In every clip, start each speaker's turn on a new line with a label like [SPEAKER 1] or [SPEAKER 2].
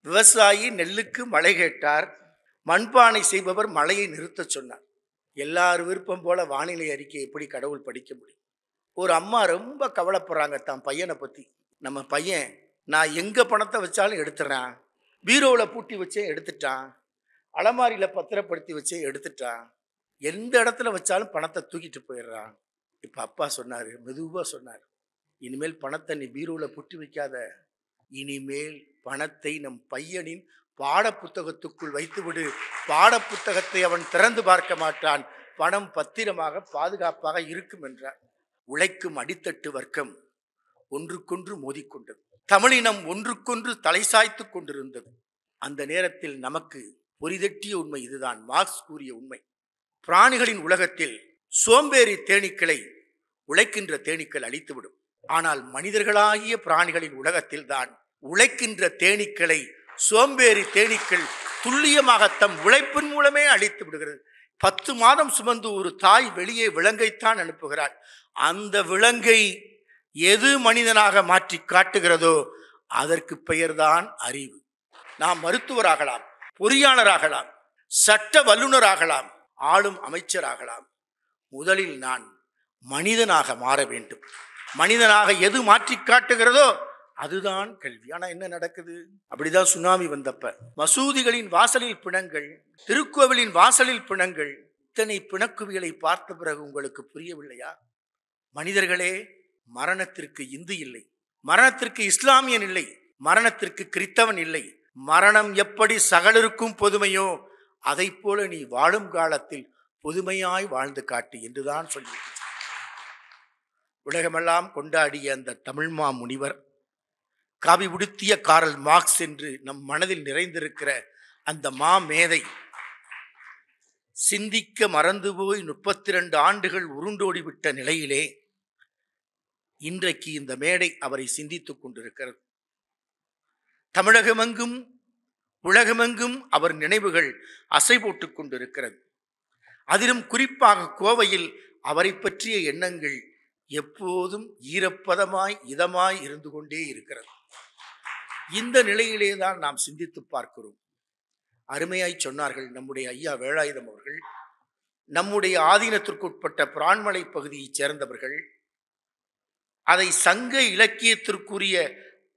[SPEAKER 1] விவசாயி நெல்லுக்கு மழை கேட்டார். மண்பானை செய்பவர் மழையை நிறுத்த சொன்னார். எல்லார் விருப்பம் போல வானிலை அறிக்கை எப்படி கடவுள் படிக்க முடியும்? ஒரு அம்மா ரொம்ப கவலைப்படுறாங்க தான் பையனை பற்றி. நம்ம பையன் நான் எங்கே பணத்தை வச்சாலும் எடுத்துறான், பீரோவில் பூட்டி வச்சே எடுத்துட்டான், அலமாரியில் பத்திரப்படுத்தி வச்சே எடுத்துட்டான், எந்த இடத்துல வச்சாலும் பணத்தை தூக்கிட்டு போயிடுறான். இப்போ அப்பா சொன்னார், மெதுவாக சொன்னார், இனிமேல் பணத்தை நீ பீரோவில் பூட்டி வைக்காத, இனிமேல் பணத்தை நம் பையனின் பாட புத்தகத்துக்குள் வைத்துவிடு. பாட புத்தகத்தை அவன் திறந்து பார்க்க மாட்டான், பணம் பத்திரமாக பாதுகாப்பாக இருக்கும் என்றார். உழைக்கும் அடித்தட்டு வர்க்கம் ஒன்றுக்கொன்று மோதிக்கொண்டது. தமிழினம் ஒன்றுக்கொன்று தலை சாய்த்து கொண்டிருந்தது. அந்த நேரத்தில் நமக்கு பொறிதட்டிய உண்மை இதுதான். மார்க்ஸ் கூறிய உண்மை. பிராணிகளின் உலகத்தில் சோம்பேறி தேனீக்களை உழைக்கின்ற தேனீக்கள் அழித்துவிடும். ஆனால் மனிதர்களாகிய பிராணிகளின் உலகத்தில் தான் உழைக்கின்ற தேனீக்களை சோம்பேறி தேனீக்கள் துல்லியமாக தம் உழைப்பின் மூலமே அழித்து விடுகிறது. 10 மாதம் சுமந்து ஒரு தாய் வெளியே விலங்கைத்தான் அனுப்புகிறாள். அந்த விலங்கை எது மனிதனாக மாற்றி காட்டுகிறதோ அதற்கு பெயர்தான் அறிவு. நாம் மருத்துவராகலாம், பொறியாளராகலாம், சட்ட வல்லுநராகலாம், ஆளும் அமைச்சராகலாம். முதலில் நான் மனிதனாக மாற வேண்டும். மனிதனாக எது மாற்றி காட்டுகிறதோ அதுதான் கல்வி. ஆனா என்ன நடக்குது? அப்படிதான் சுனாமி வந்தப்ப மசூதிகளின் வாசலில் பிணங்கள், திருக்கோவிலின் வாசலில் பிணங்கள். இத்தனை பிணக்குவிகளை பார்த்த பிறகு உங்களுக்கு புரியவில்லையா? மனிதர்களே, மரணத்திற்கு இந்து இல்லை, மரணத்திற்கு இஸ்லாமியன் இல்லை, மரணத்திற்கு கிறித்தவன் இல்லை. மரணம் எப்படி சகலருக்கும் பொதுமையோ அதை போல நீ வாழும் காலத்தில் பொதுமையாய் வாழ்ந்து காட்டு என்றுதான் சொல்லி உலகமெல்லாம் கொண்டாடிய அந்த தமிழ்மா முனிவர், காவி உடுத்திய காரல் மார்க்ஸ் என்று நம் மனதில் நிறைந்திருக்கிற அந்த மேதை சிந்திக்க மறந்து போய் 32 ஆண்டுகள் உருண்டோடிவிட்ட நிலையிலே இன்றைக்கு இந்த மேடை அவரை சிந்தித்துக் கொண்டிருக்கிறது. தமிழகமெங்கும் உலகமெங்கும் அவர் நினைவுகள் அசை போட்டுக் கொண்டிருக்கிறது. அதிலும் குறிப்பாக கோவையில் அவரை பற்றிய எண்ணங்கள் எப்போதும் ஈரப்பதமாய் இதமாய் இருந்து கொண்டே இருக்கிறது. இந்த நிலையிலே தான் நாம் சிந்தித்து பார்க்கிறோம். அருமையாய் சொன்னார்கள் நம்முடைய ஐயா வேலாயுதம் அவர்கள். நம்முடைய ஆதீனத்திற்குட்பட்ட பிரான்மலை பகுதியைச் சேர்ந்தவர்கள். அதை சங்க இலக்கியத்திற்குரிய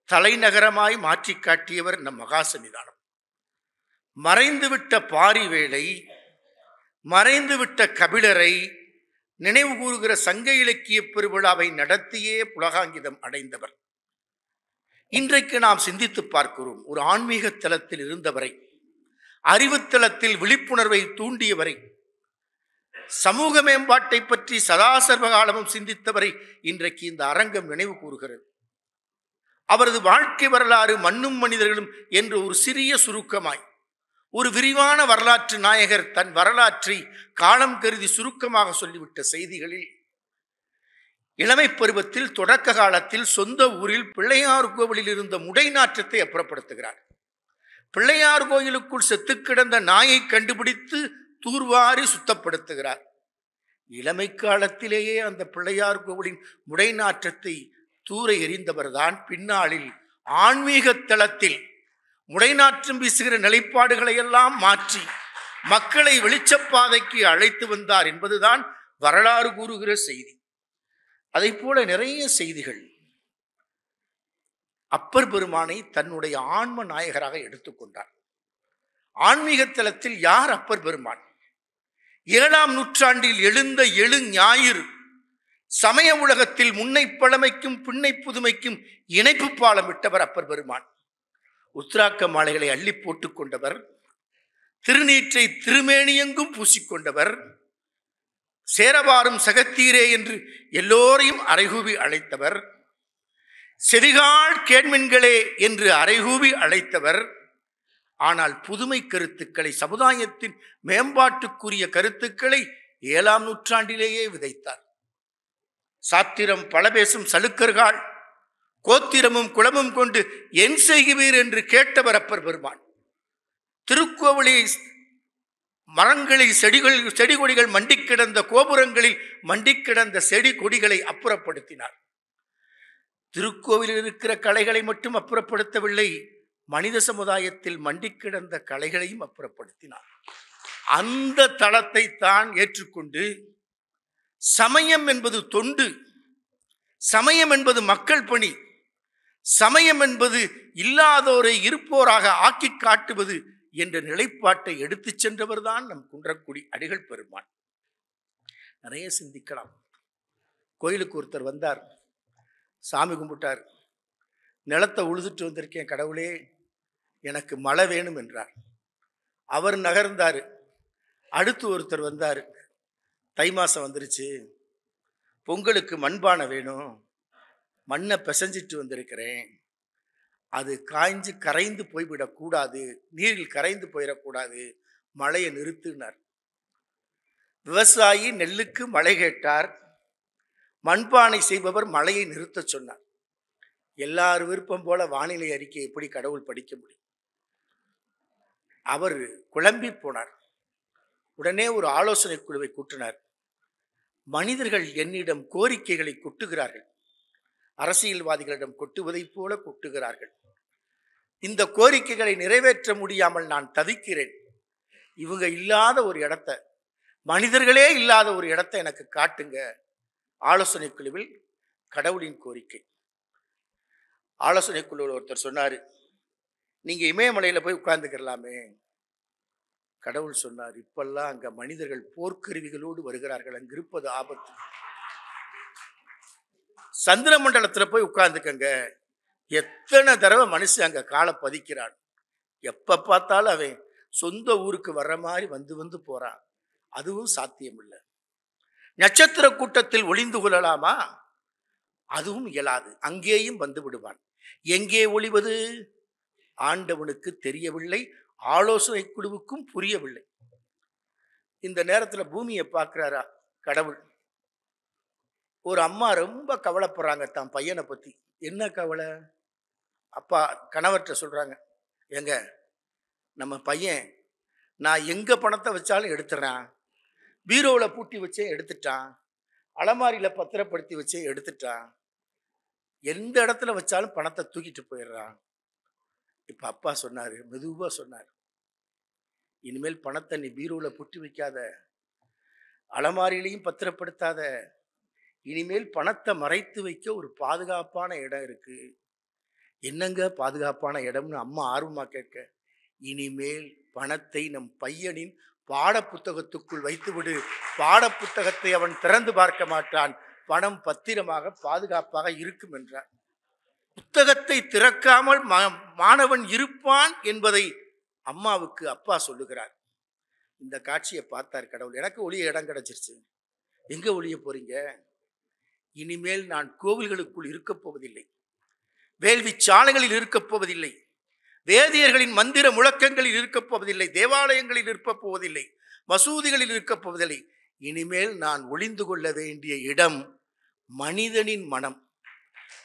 [SPEAKER 1] தலைநகரமாய் மாற்றி காட்டியவர் நம் மகா சன்னிதானம். மறைந்துவிட்ட பாரிவேளை, மறைந்துவிட்ட கபிலரை நினைவு கூறுகிற சங்க இலக்கிய பெருவிழாவை நடத்தியே புலகாங்கிதம் அடைந்தவர். இன்றைக்கு நாம் சிந்தித்து பார்க்கிறோம். ஒரு ஆன்மீக தலத்தில் இருந்தவரை, அறிவுத்தலத்தில் விழிப்புணர்வை தூண்டியவரை, சமூக மேம்பாட்டை பற்றி சதாசர்வகாலமும் சிந்தித்தவரை இன்றைக்கு இந்த அரங்கம் நினைவு கூறுகிறது. அவரது வாழ்க்கை வரலாறு மண்ணும் மனிதர்களும் என்று ஒரு சிறிய சுருக்கமாய், ஒரு விரிவான வரலாற்று நாயகர் தன் வரலாற்றை காலம் கருதி சுருக்கமாக சொல்லிவிட்ட செய்திகளில், இளமை பருவத்தில் தொடக்க காலத்தில் சொந்த ஊரில் பிள்ளையார் கோவிலில் இருந்த முடை நாற்றத்தை அப்புறப்படுத்துகிறார். பிள்ளையார் கோயிலுக்குள் செத்து கிடந்த நாயை கண்டுபிடித்து தூர்வாரி சுத்தப்படுத்துகிறார். இளமை காலத்திலேயே அந்த பிள்ளையார் கோவிலின் முடை நாற்றத்தை தூர எறிந்தவர்தான் பின்னாளில் ஆன்மீக தளத்தில் முடைநாற்றம் வீசுகிற நிலைப்பாடுகளை எல்லாம் மாற்றி மக்களை வெளிச்சப்பாதைக்கு அழைத்து வந்தார் என்பதுதான் வரலாறு கூறுகிற செய்தி. அதை போல நிறைய செய்திகள். அப்பர் பெருமானை தன்னுடைய ஆன்ம நாயகராக எடுத்துக்கொண்டார். ஆன்மீக தலத்தில் யார் அப்பர் பெருமான்? 7ஆம் நூற்றாண்டில் எழுந்த ஞாயிறு சமய உலகத்தில் முன்னை பழமைக்கும் பின்னை புதுமைக்கும் இணைப்பு பாலம் விட்டவர் அப்பர் பெருமான். உத்ராக்க மாலைகளை அள்ளி போட்டுக் கொண்டவர், திருநீற்றை திருமேனியெங்கும் பூசிக்கொண்டவர், சேரவாரும் சகத்தீரே என்று எல்லோரையும் அறைகூவி அழைத்தவர், செவிகால் கேண்மின்களே என்று அறைகூவி அழைத்தவர். ஆனால் புதுமை கருத்துக்களை, சமுதாயத்தின் மேம்பாட்டுக்குரிய கருத்துக்களை 7ஆம் நூற்றாண்டிலேயே விதைத்தார். சாத்திரம் பல பேசும் சலுக்கர்கள் கோத்திரமும் குளமும் கொண்டு என் செய்குவீர் என்று கேட்டவர் அப்பர் பெருமான். திருக்கோவிலில் மரங்களில் செடி கொடிகள் மண்டி கிடந்த, கோபுரங்களில் மண்டி கிடந்த செடி கொடிகளை அப்புறப்படுத்தினார். திருக்கோவிலில் இருக்கிற கலைகளை மட்டும் அப்புறப்படுத்தவில்லை, மனித சமுதாயத்தில் மண்டி கிடந்த கலைகளையும் அப்புறப்படுத்தினார். அந்த தளத்தை தான் ஏற்றுக்கொண்டு சமயம் என்பது தொண்டு, சமயம் என்பது மக்கள் பணி, சமயம் என்பது இல்லாதோரை இருப்போராக ஆக்கி காட்டுவது என்ற நிலைப்பாட்டை எடுத்துச் சென்றவர் தான் நம் குன்றக்குடி அடிகள் பெருமான். நிறைய சிந்திக்கலாம். கோயிலுக்கு ஒருத்தர் வந்தார், சாமி கும்பிட்டார். நிலத்தை உழுதுட்டு வந்திருக்கேன் கடவுளே, எனக்கு மழை வேணும் என்றார். அவர் நகர்ந்தார். அடுத்து ஒருத்தர் வந்தார், தை மாசம் வந்துருச்சு, பொங்கலுக்கு மண்பானை வேணும், மண்ணை பிசைஞ்சிட்டு வந்திருக்கிறேன், அது காய்ஞ்சு கரைந்து போய்விடக்கூடாது, நீரில் கரைந்து போயிடக்கூடாது, மழையை நிறுத்தினார். விவசாயி நெல்லுக்கு மழை கேட்டார், மண்பானை செய்பவர் மழையை நிறுத்த சொன்னார். எல்லார் விருப்பம் போல வானிலை அறிக்கை எப்படி கடவுள் படிக்க முடியும்? அவர் குழம்பி போனார். உடனே ஒரு ஆலோசனை குழுவை கூட்டினார். மனிதர்கள் என்னிடம் கோரிக்கைகளை கொட்டுகிறார்கள், அரசியல்வாதிகளிடம் கொட்டுவதைப் போல கொட்டுகிறார்கள். இந்த கோரிக்கைகளை நிறைவேற்ற முடியாமல் நான் தவிக்கிறேன். இவங்க இல்லாத ஒரு இடத்த, மனிதர்களே இல்லாத ஒரு இடத்தை எனக்கு காட்டுங்க. ஆலோசனை குழுவில் கடவுளின் கோரிக்கை. ஆலோசனை குழுவில் ஒருத்தர் சொன்னாரு, நீங்க இமயமலையில போய் உட்கார்ந்துக்கலாமே. கடவுள் சொன்னார், இப்பெல்லாம் அங்க மனிதர்கள் போர்க்கருவிகளோடு வருகிறார்கள், அங்க இருப்பது ஆபத்து. சந்திர மண்டலத்துல போய் உட்கார்ந்துக்கங்க. எத்தனை தடவை மனுஷன் அங்க காலை பதிக்கிறான், எப்ப பார்த்தாலும் அவன் சொந்த ஊருக்கு வர்ற மாதிரி வந்து வந்து போறான். அதுவும் சாத்தியம் இல்லை. நட்சத்திர கூட்டத்தில் ஒளிந்து கொள்ளலாமா? அதுவும் இயலாது. அங்கேயும் வந்து விடுவான். எங்கே ஒளிவது? ஆண்டவனுக்கு தெரியவில்லை, ஆலோசனை குழுவுக்கும் புரியவில்லை. இந்த நேரத்துல பூமியை பார்க்கிறாரா கடவுள். ஒரு அம்மா ரொம்ப கவலைப்படுறாங்க தான் பையனை பத்தி. என்ன கவலை? அப்பா கணவர்கிட்ட சொல்றாங்க, எங்க நம்ம பையன் நான் எங்க பணத்தை வச்சாலும் எடுத்துறான், பீரோவில் பூட்டி வச்சே எடுத்துட்டான், அலமாரியில பத்திரப்படுத்தி வச்சே எடுத்துட்டான், எந்த இடத்துல வச்சாலும் பணத்தை தூக்கிட்டு போயிடுறான். இப்ப அப்பா சொன்னாரு, மெதுவா சொன்னார், இனிமேல் பணத்தை நீ பீரோவில் பூட்டி வைக்காத, அலமாரியிலையும் பத்திரப்படுத்தாத, இனிமேல் பணத்தை மறைத்து வைக்க ஒரு பாதுகாப்பான இடம் இருக்கு. என்னங்க பாதுகாப்பான இடம்னு அம்மா ஆர்வமா கேட்க, இனிமேல் பணத்தை நம் பையனின் பாட புத்தகத்துக்குள் வைத்துவிடு, பாட புத்தகத்தை அவன் திறந்து பார்க்க மாட்டான், பணம் பத்திரமாக பாதுகாப்பாக இருக்கும் என்றார். புத்தகத்தை திறக்காமல் மாணவன் இருப்பான் என்பதை அம்மாவுக்கு அப்பா சொல்லுகிறார். இந்த காட்சியை பார்த்தார் கடவுள். எனக்கு ஒளிய இடம் கிடைச்சிருச்சு. எங்க ஒளிய போறீங்க? இனிமேல் நான் கோவில்களுக்குள் இருக்க போவதில்லை, வேள்வி சாலைகளில் இருக்கப் போவதில்லை, வேதியர்களின் மந்திர முழக்கங்களில் இருக்கப் போவதில்லை, தேவாலயங்களில் இருக்க போவதில்லை, மசூதிகளில் இருக்கப் போவதில்லை. இனிமேல் நான் ஒளிந்து கொள்ள வேண்டிய இடம் மனிதனின் மனம்.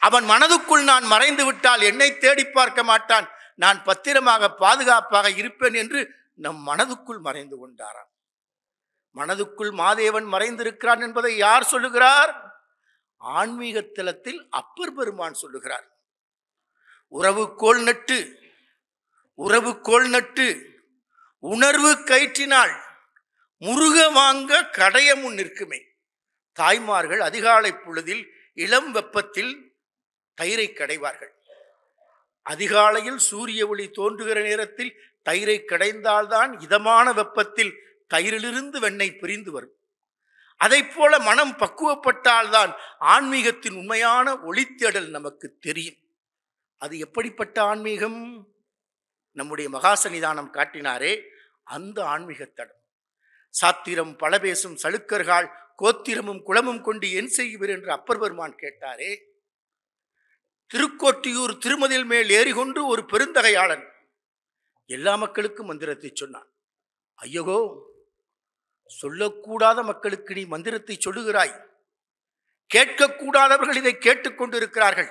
[SPEAKER 1] அவன் மனதுக்குள் நான் மறைந்து விட்டால் என்னை தேடி பார்க்க மாட்டான், நான் பத்திரமாக பாதுகாப்பாக இருப்பேன் என்று நம் மனதுக்குள் மறைந்து கொண்டாராம். மனதுக்குள் மாதேவன் மறைந்திருக்கிறான் என்பதை யார் சொல்லுகிறார்? ஆன்மீக தலத்தில் அப்பர் பெருமான் சொல்லுகிறார். உறவு கோல் நட்டு உணர்வு கயிற்றினால் முருக வாங்க கடையமுன் நிற்குமே. தாய்மார்கள் அதிகாலை பொழுதில் இளம் வெப்பத்தில் தயிரை கடைவார்கள். அதிகாலையில் சூரிய ஒளி தோன்றுகிற நேரத்தில் தயிரை கடைந்தால்தான் இதமான வெப்பத்தில் தயிரிலிருந்து வெண்ணெய் பிரிந்து வரும். அதை போல மனம் பக்குவப்பட்டால்தான் ஆன்மீகத்தின் உண்மையான ஒளித்தேடல் நமக்கு தெரியும். அது எப்படிப்பட்ட ஆன்மீகம்? நம்முடைய மகாசன்னிதானம் காட்டினாரே அந்த ஆன்மீகத்தடம். சாத்திரம் பல பேசும் சளுக்கர்கள் கோத்திரமும் குளமும் கொண்டு என் செய்வர் என்று அப்பர் பெருமான் கேட்டாரே. திருக்கோட்டியூர் திருமதில் மேல் ஏறிகொண்டு ஒரு பெருந்தகையாளன் எல்லா மக்களுக்கும் மந்திரத்தை சொன்னான். ஐயகோ, சொல்லக்கூடாத மக்களுக்கு நீ மந்திரத்தை சொல்லுகிறாய், கேட்கக்கூடாதவர்கள் இதை கேட்டுக்கொண்டிருக்கிறார்கள்,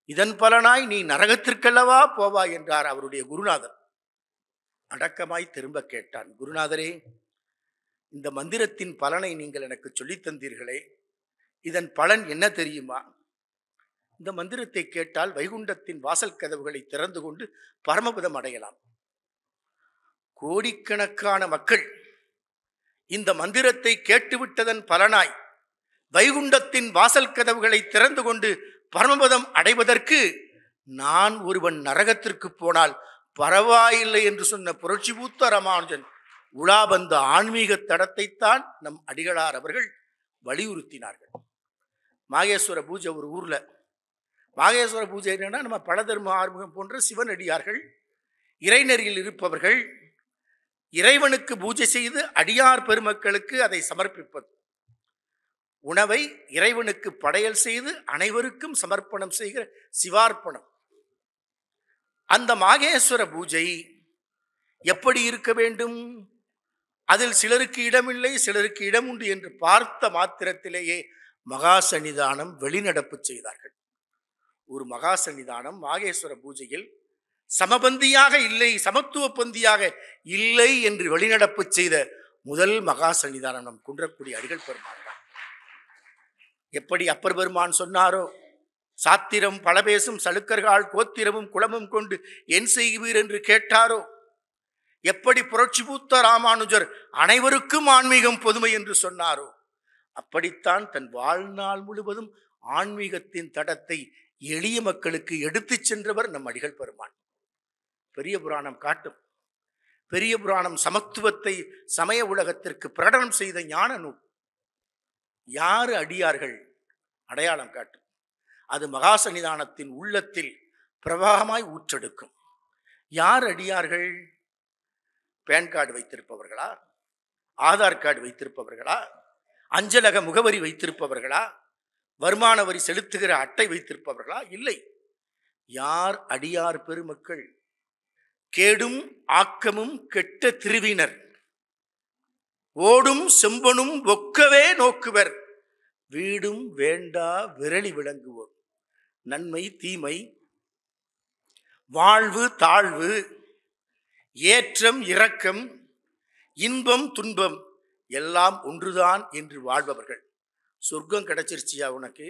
[SPEAKER 1] இதன் பலனாய் நீ நரகத்திற்கல்லவா போவாய் என்றார் அவருடைய குருநாதர். அடக்கமாய் திரும்ப கேட்டான், குருநாதரே, இந்த மந்திரத்தின் பலனை நீங்கள் எனக்கு சொல்லித் தந்தீர்களே, இதன் பலன் என்ன தெரியுமா? இந்த மந்திரத்தை கேட்டால் வைகுண்டத்தின் வாசல் கதவுகளை திறந்து கொண்டு பரமபதம் அடையலாம். கோடிக்கணக்கான மக்கள் இந்த மந்திரத்தை கேட்டுவிட்டதன் பலனாய் வைகுண்டத்தின் வாசல் கதவுகளை திறந்து கொண்டு பரமபதம் அடைவதற்கு நான் ஒருவன் நரகத்திற்கு போனால் பரவாயில்லை என்று சொன்ன புரட்சிபூத்த ராமானுஜன் உலாபந்த ஆன்மீக தடத்தைத்தான் நம் அடிகளார் அவர்கள் வலியுறுத்தினார்கள். மாகேஸ்வர பூஜை ஒரு ஊர்ல, மாகேஸ்வர பூஜை என்னன்னா நம்ம பலதர்ம ஆறுமுகம் போன்ற சிவனடியார்கள் இறைநெறியில் இருப்பவர்கள் இறைவனுக்கு பூஜை செய்து அடியார் பெருமக்களுக்கு அதை சமர்ப்பிப்பது. உணவை இறைவனுக்கு படையல் செய்து அனைவருக்கும் சமர்ப்பணம் செய்கிற சிவார்ப்பணம். அந்த மாகேஸ்வர பூஜை எப்படி இருக்க வேண்டும்? அதில் சிலருக்கு இடமில்லை, சிலருக்கு இடம் உண்டு என்று பார்த்த மாத்திரத்திலேயே மகா சன்னிதானம் வெளிநடப்பு செய்தார்கள். ஒரு மகா சன்னிதானம் மாகேஸ்வர பூஜையில் சமபந்தியாக இல்லை, சமத்துவ பந்தியாக இல்லை என்று வெளிநடப்பு செய்த முதல் மகா சன்னிதானம் நம் குன்றக்குடி அடிகள் பெருமான் தான். எப்படி அப்பர் பெருமான் சொன்னாரோ, சாத்திரம் பல பேசும் சலுக்கர்கள் கோத்திரமும் குளமும் கொண்டு என் செய்வீர் என்று கேட்டாரோ, எப்படி புரட்சிபூத்த ராமானுஜர் அனைவருக்கும் ஆன்மீகம் பொதுமை என்று சொன்னாரோ, அப்படித்தான் தன் வாழ்நாள் முழுவதும் ஆன்மீகத்தின் தடத்தை எளிய மக்களுக்கு எடுத்துச் சென்றவர் நம் அடிகள் பெருமான். பெரிய புராணம் காட்டும். பெரிய புராணம் சமத்துவத்தை சமய உலகத்திற்கு பிரகடனம் செய்த ஞான நூல். யாரு அடியார்கள் அடையாளம் காட்டும். அது மகா சன்னிதானத்தின் உள்ளத்தில் பிரவாகமாய் ஊற்றெடுக்கும். யார் அடியார்கள்? பேன் கார்டு வைத்திருப்பவர்களா? ஆதார் கார்டு வைத்திருப்பவர்களா? அஞ்சலக முகவரி வைத்திருப்பவர்களா? வருமான வரி செலுத்துகிற அட்டை வைத்திருப்பவர்களா? இல்லை. யார் அடியார் பெருமக்கள்? கேடும் ஆக்கமும் கெட்ட திருவினர், ஓடும் செம்பனும் ஒக்கவே நோக்குவர், வீடும் வேண்டா விரலி விளங்குவோர், நன்மை தீமை வாழ்வு தாழ்வு ஏற்றம் இரக்கம் இன்பம் துன்பம் எல்லாம் ஒன்றுதான் என்று வாழ்பவர்கள். சொர்க்கம் கிடைச்சிருச்சியா உனக்கு?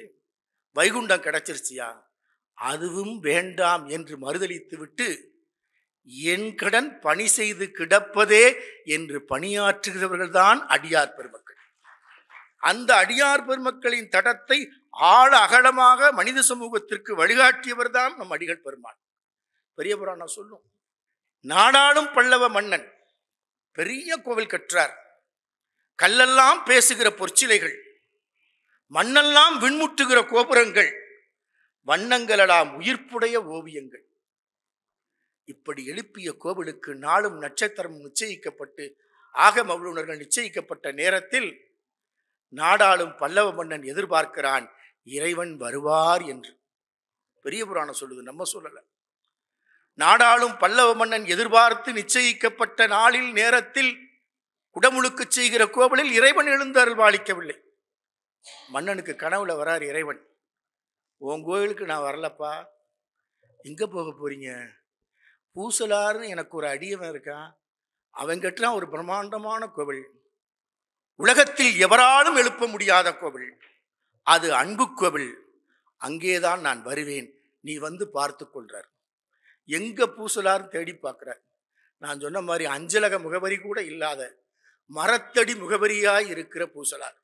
[SPEAKER 1] வைகுண்டம் கிடைச்சிருச்சியா? அதுவும் வேண்டாம் என்று மறுதளித்து விட்டு என் கடன் பணி செய்து கிடப்பதே என்று பணியாற்றுகிறவர்கள்தான் அடியார் பெருமக்கள். அந்த அடியார் பெருமக்களின் தடத்தை ஆழ அகலமாக மனித சமூகத்திற்கு வழிகாட்டியவர் தான் நம் அடிகள் பெருமான். பெரிய புராணம் சொல்லும். நாடாளும் பல்லவ மன்னன் பெரிய கோவில் கற்றார். கல்லெல்லாம் பேசுகிற பொற்சிலைகள், மண்ணெல்லாம் விண்முட்டுகிற கோபுரங்கள், வண்ணங்களெல்லாம் உயிர்ப்புடைய ஓவியங்கள். இப்படி எழுப்பிய கோவிலுக்கு நாளும் நட்சத்திரம் நிச்சயிக்கப்பட்டு ஆகம வல்லுநர்கள் நிச்சயிக்கப்பட்ட நேரத்தில் நாடாளும் பல்லவ மன்னன் எதிர்பார்க்கிறான் இறைவன் வருவார் என்று. பெரிய புராணம் சொல்லுது, நம்ம சொல்லல. நாடாளும் பல்லவ மன்னன் எதிர்பார்த்து நிச்சயிக்கப்பட்ட நாளில் நேரத்தில் குடமுழுக்கு செய்கிற கோவிலில் இறைவன் எழுந்து அருள்பாலிக்கவில்லை. மன்னனுக்கு கனவுல வரார் இறைவன். உன் கோயிலுக்கு நான் வரலப்பா, எங்க போக போறீங்க? பூசலார்னு எனக்கு ஒரு அடியவன் இருக்கான், அவன் கட்டுறான் ஒரு பிரம்மாண்டமான கோவில், உலகத்தில் எவராலும் எழுப்ப முடியாத கோவில், அது அன்பு கோவில், அங்கேதான் நான் வருவேன், நீ வந்து பார்த்து கொள்றார். எங்க பூசலார் தேடி பார்க்கிற. நான் சொன்ன மாதிரி அஞ்சலக முகவரி கூட இல்லாத மரத்தடி முகவரியாய் இருக்கிற பூசலார்.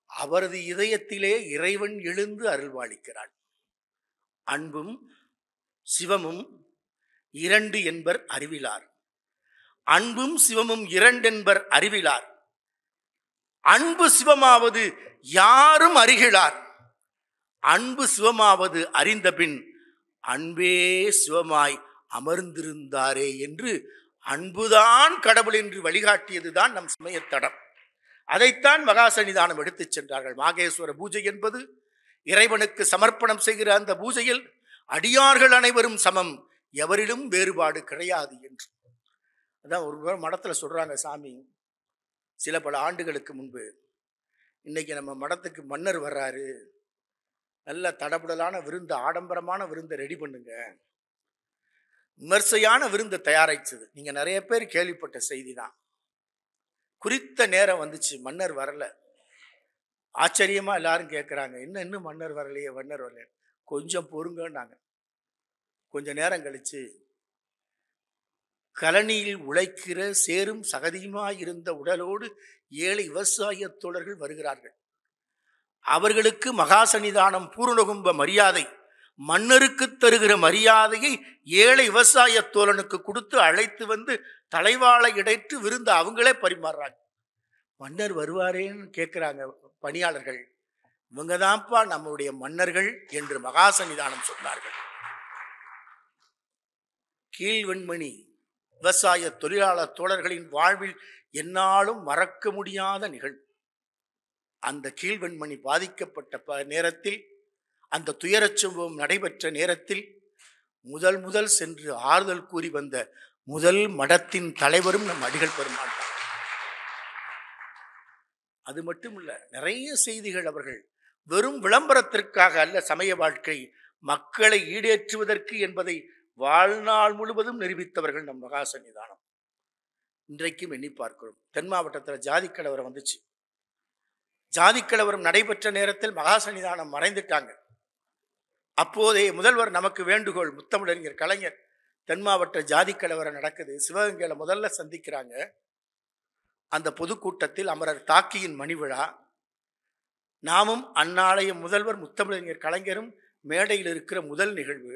[SPEAKER 1] அவரது இதயத்திலே இறைவன் எழுந்து அருள்வாளிக்கிறான். அன்பும் சிவமும் இரண்டு என்பர் அறிவிலார். அன்பும் சிவமும் இரண்டென்பர் அறிவிலார். அன்பு சிவமாவது யாரும் அறிகிறார். அன்பு சிவமாவது அறிந்த பின் அன்பே சிவமாய் அமர்ந்திருந்தாரே என்று அன்புதான் கடவுள் என்று வழிகாட்டியதுதான் நம் சமயத்தடம். அதைத்தான் மகா சன்னிதானம் எடுத்துச் சென்றார்கள். மாகேஸ்வர பூஜை என்பது இறைவனுக்கு சமர்ப்பணம் செய்கிற அந்த பூஜையில் அடியார்கள் அனைவரும் சமம், எவரிலும் வேறுபாடு கிடையாது என்று. அதான் ஒரு மடத்துல சொல்றாங்க சாமி, சில பல ஆண்டுகளுக்கு முன்பு, இன்னைக்கு நம்ம மடத்துக்கு மன்னர் வர்றாரு, நல்ல தடபுடலான விருந்து, ஆடம்பரமான விருந்தை ரெடி பண்ணுங்க, விமர்சையான விருந்து தயாரிச்சது. நீங்க நிறைய பேர் கேள்விப்பட்ட செய்தி தான். குறித்த நேரம் வந்துச்சு, மன்னர் வரல. ஆச்சரியமா எல்லாரும் கேட்குறாங்க, என்ன இன்னும் மன்னர் வரலையே, மன்னர் வரலையே. கொஞ்சம் பொறுங்கன்னாங்க. கொஞ்ச நேரம் கழிச்சு, கழனியில் உழைக்கிற சேரும் சகதியுமாய் இருந்த உடலோடு 7 விவசாய தோழர்கள் வருகிறார்கள். அவர்களுக்கு மகா சன்னிதானம் பூரணகும்ப மரியாதை, மன்னருக்கு தருகிற மரியாதையை 7 விவசாய தோழனுக்கு கொடுத்து அழைத்து வந்து தலைவாளை இடைத்து விருந்து அவங்களே பரிமாறுறாங்க. மன்னர் வருவாரேன்னு கேட்கிறாங்க பணியாளர்கள். இவங்கதான்ப்பா நம்முடைய மன்னர்கள் என்று மகா சன்னிதானம் சொன்னார்கள். கீழ்வெண்மணி விவசாய தொழிலாளர் தோழர்களின் வாழ்வில் என்னாலும் மறக்க முடியாத நிகழ்வு. அந்த கீழ்வெண்மணி பாதிக்கப்பட்ட நேரத்தில், அந்த துயரச் சம்பவம் நடைபெற்ற நேரத்தில் முதல் சென்று ஆறுதல் கூறி வந்த முதல் மடத்தின் தலைவரும் நம் அடிகள் பெருமாள் தான். அது மட்டுமல்ல, நிறைய செய்திகள் அவர்கள் வெறும் விளம்பரத்திற்காக அல்ல, சமய வாழ்க்கை மக்களை ஈடேற்றுவதற்கு என்பதை வாழ்நாள் முழுவதும் நிரூபித்தவர்கள் நம் மகா சன்னிதானம். இன்றைக்கும் எண்ணி பார்க்கிறோம். தென் மாவட்டத்தில் ஜாதி கலவரம் வந்துச்சு. ஜாதி கலவரம் நடைபெற்ற நேரத்தில் மகா சன்னிதானம் மறைந்துட்டாங்க. அப்போதே முதல்வர் நமக்கு வேண்டுகோள், முத்தமிழறிஞர் கலைஞர், தென் மாவட்ட ஜாதி கலவரம் நடக்குது, சிவகங்கையில முதல்ல சந்திக்கிறாங்க. அந்த பொதுக்கூட்டத்தில் அமரர் தாக்கியின் மணி விழா. நாமும் அந்நாளைய முதல்வர் முத்தமிழறிஞர் கலைஞரும் மேடையில் இருக்கிற முதல் நிகழ்வு.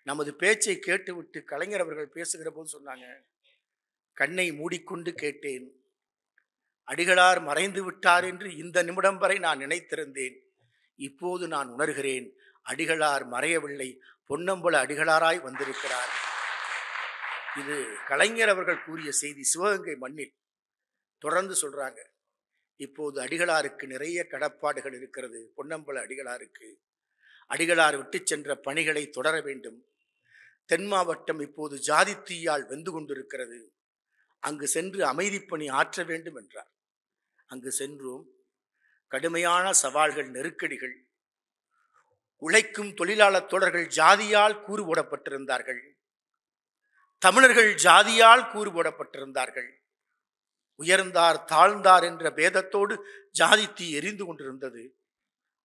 [SPEAKER 1] நமது பேச்சை கேட்டுவிட்டு கலைஞர் அவர்கள் பேசுகிற போது சொன்னாங்க, கண்ணை மூடிக்கொண்டு கேட்டேன். அடிகளார் மறைந்து விட்டார் என்று இந்த நிமிடம் வரை நான் நினைத்திருந்தேன். இப்போது நான் உணர்கிறேன், அடிகளார் மறையவில்லை, பொன்னம்பல அடிகளாராய் வந்திருக்கிறார். இது கலைஞர் அவர்கள் கூறிய செய்தி, சிவகங்கை மண்ணில். தொடர்ந்து சொல்றாங்க, இப்போது அடிகளாருக்கு நிறைய கடப்பாடுகள் இருக்கிறது. பொன்னம்பல அடிகளாருக்கு அடிகளார் விட்டு சென்ற பணிகளை தொடர வேண்டும். தென் மாவட்டம் இப்போது ஜாதி தீயால் வெந்து கொண்டிருக்கிறது. அங்கு சென்று அமைதிப்பணி ஆற்ற வேண்டும் என்றார். அங்கு சென்றோம். கடுமையான சவால்கள், நெருக்கடிகள். உழைக்கும் தொழிலாளர் தோழர்கள் ஜாதியால் கூறு போடப்பட்டிருந்தார்கள். தமிழர்கள் ஜாதியால் கூறு போடப்பட்டிருந்தார்கள். உயர்ந்தார் தாழ்ந்தார் என்ற பேதத்தோடு ஜாதி தீ எரிந்து கொண்டிருந்தது.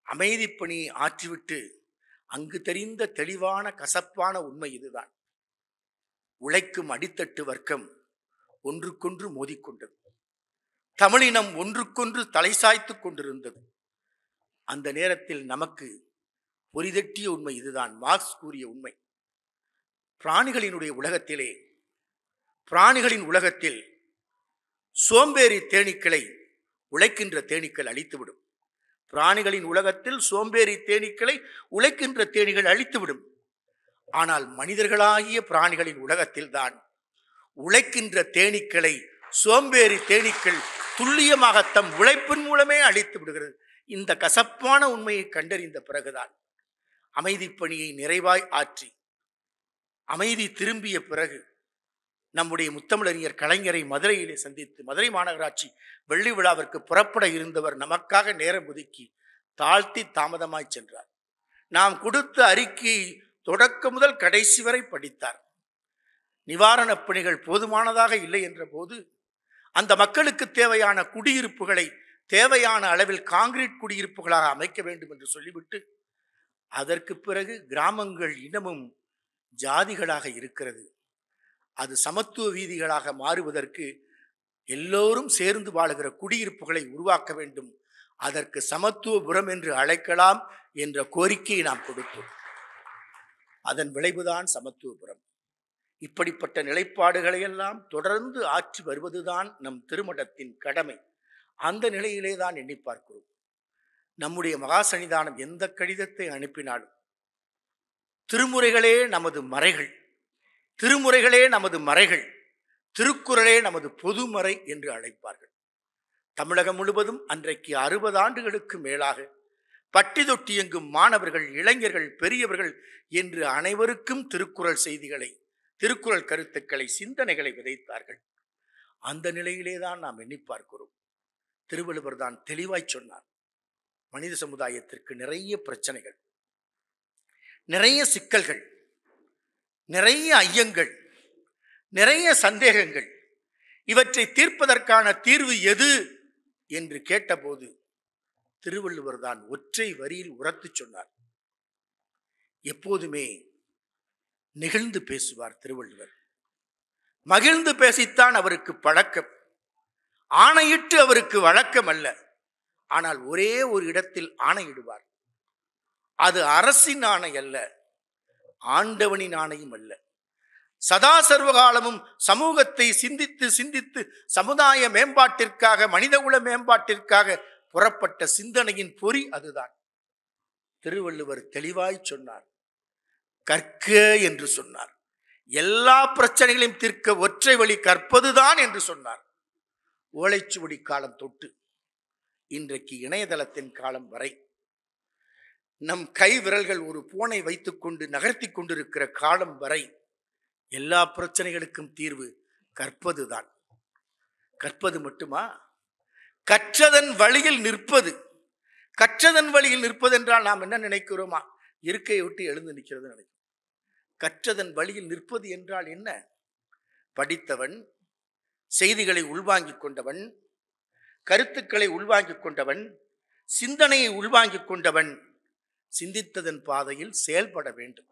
[SPEAKER 1] அமைதிப்பணி ஆற்றிவிட்டு அங்கு தெரிந்த தெளிவான கசப்பான உண்மை இதுதான். உழைக்கும் அடித்தட்டு வர்க்கம் ஒன்றுக்கொன்று மோதிக்கொண்டது. தமிழினம் ஒன்றுக்கொன்று தலை சாய்த்து கொண்டிருந்தது. அந்த நேரத்தில் நமக்கு பொறிதட்டிய உண்மை இதுதான், மார்க்ஸ் கூறிய உண்மை. பிராணிகளின் உலகத்தில் சோம்பேறி தேனீக்களை உழைக்கின்ற தேனீக்கள் அழித்துவிடும். பிராணிகளின் உலகத்தில் சோம்பேறி தேனீக்களை உழைக்கின்ற தேனீகள் அழித்துவிடும். ஆனால் மனிதர்களாகிய பிராணிகளின் உலகத்தில் தான் உழைக்கின்ற தேனீக்களை சோம்பேறி தேனீக்கள் துல்லியமாக தம் உழைப்பின் மூலமே அழித்து விடுகிறது. இந்த கசப்பான உண்மையை கண்டறிந்த பிறகுதான் அமைதிப்பணியை நிறைவாய் ஆற்றி அமைதி திரும்பிய பிறகு நம்முடைய முத்தமிழறிஞர் கலைஞரை மதுரையிலே சந்தித்து, மதுரை மாநகராட்சி வெள்ளி விழாவிற்கு புறப்பட இருந்தவர் நமக்காக நேரம் ஒதுக்கி தாழ்த்தி தாமதமாய் சென்றார். நாம் கொடுத்த அறிக்கை தொடக்க முதல் கடைசி வரை படித்தார். நிவாரணப் பணிகள் போதுமானதாக இல்லை என்ற போது அந்த மக்களுக்கு தேவையான குடியிருப்புகளை தேவையான அளவில் காங்கிரீட் குடியிருப்புகளாக அமைக்க வேண்டும் என்று சொல்லிவிட்டு, அதற்கு பிறகு கிராமங்கள் இன்னமும் ஜாதிகளாக இருக்கிறது, அது சமத்துவ வீதிகளாக மாறுவதற்கு எல்லோரும் சேர்ந்து வாழுகிற குடியிருப்புகளை உருவாக்க வேண்டும், அதற்கு சமத்துவபுரம் என்று அழைக்கலாம் என்ற கோரிக்கையை நாம் கொடுத்தோம். அதன் விளைவுதான் சமத்துவபுரம். இப்படிப்பட்ட நிலைப்பாடுகளை எல்லாம் தொடர்ந்து ஆற்றி வருவதுதான் நம் திருமடத்தின் கடமை. அந்த நிலையிலே தான் எண்ணி பார்க்கிறோம். நம்முடைய மகா சன்னிதானம் எந்த கடிதத்தை அனுப்பினாலும் திருமுறைகளே நமது மறைகள், திருமுறைகளே நமது மறைகள், திருக்குறளே நமது பொதுமறை என்று அழைப்பார்கள். தமிழகம் முழுவதும் அன்றைக்கு 60 ஆண்டுகளுக்கு மேலாக பட்டி தொட்டி எங்கும் மாணவர்கள், இளைஞர்கள், பெரியவர்கள் என்று அனைவருக்கும் திருக்குறள் செய்திகளை, திருக்குறள் கருத்துக்களை, சிந்தனைகளை விதைத்தார்கள். அந்த நிலையிலே தான் நாம் எண்ணி பார்க்கிறோம். திருவள்ளுவர் தான் தெளிவாய் சொன்னார், மனித சமுதாயத்திற்கு நிறைய பிரச்சனைகள், நிறைய சிக்கல்கள், நிறைய ஐயங்கள், நிறைய சந்தேகங்கள், இவற்றை தீர்ப்பதற்கான தீர்வு எது என்று கேட்டபோது திருவள்ளுவர் தான் ஒற்றை வரியில் உரத்து சொன்னார். எப்போதுமே நெகிழ்ந்து பேசுவார் திருவள்ளுவர். மகிழ்ந்து பேசித்தான் அவருக்கு பழக்கம். ஆணையிட்டு அவருக்கு வழக்கம் அல்ல. ஆனால் ஒரே ஒரு இடத்தில் ஆணையிடுவார். அது அரசின் ஆணை அல்ல, ஆண்டவனின் ஆணையும் அல்ல. சதா சர்வகாலமும் சமூகத்தை சிந்தித்து சிந்தித்து சமுதாய மேம்பாட்டிற்காக, மனிதகுல மேம்பாட்டிற்காக புறப்பட்ட சிந்தனையின் பொறி அதுதான். திருவள்ளுவர் தெளிவாய் சொன்னார். கற்க என்று சொன்னார். எல்லா பிரச்சனைகளையும் தீர்க்க ஒற்றை வழி கற்பதுதான் என்று சொன்னார். ஓலைச்சுவடி காலம் தொட்டு இன்றைக்கு இணையதளத்தின் காலம் வரை நம் கை விரல்கள் ஒரு போனை வைத்துக்கொண்டு நகர்த்தி கொண்டிருக்கிற காலம் வரை எல்லா பிரச்சனைகளுக்கும் தீர்வு கற்பதுதான். கற்பது மட்டுமா? கற்றதன் வழியில் நிற்பது. கற்றதன் வழியில் நிற்பது என்றால் நாம் என்ன நினைக்கிறோமா? இருக்கையை விட்டு எழுந்து நிற்கிறது நினைக்கிறோம். கற்றதன் வழியில் நிற்பது என்றால் என்ன? படித்தவன், செய்திகளை உள்வாங்கிக் கொண்டவன், கருத்துக்களை உள்வாங்கிக் கொண்டவன், சிந்தனையை உள்வாங்கிக் கொண்டவன் சிந்தித்ததன் பாதையில் செயல்பட வேண்டும்.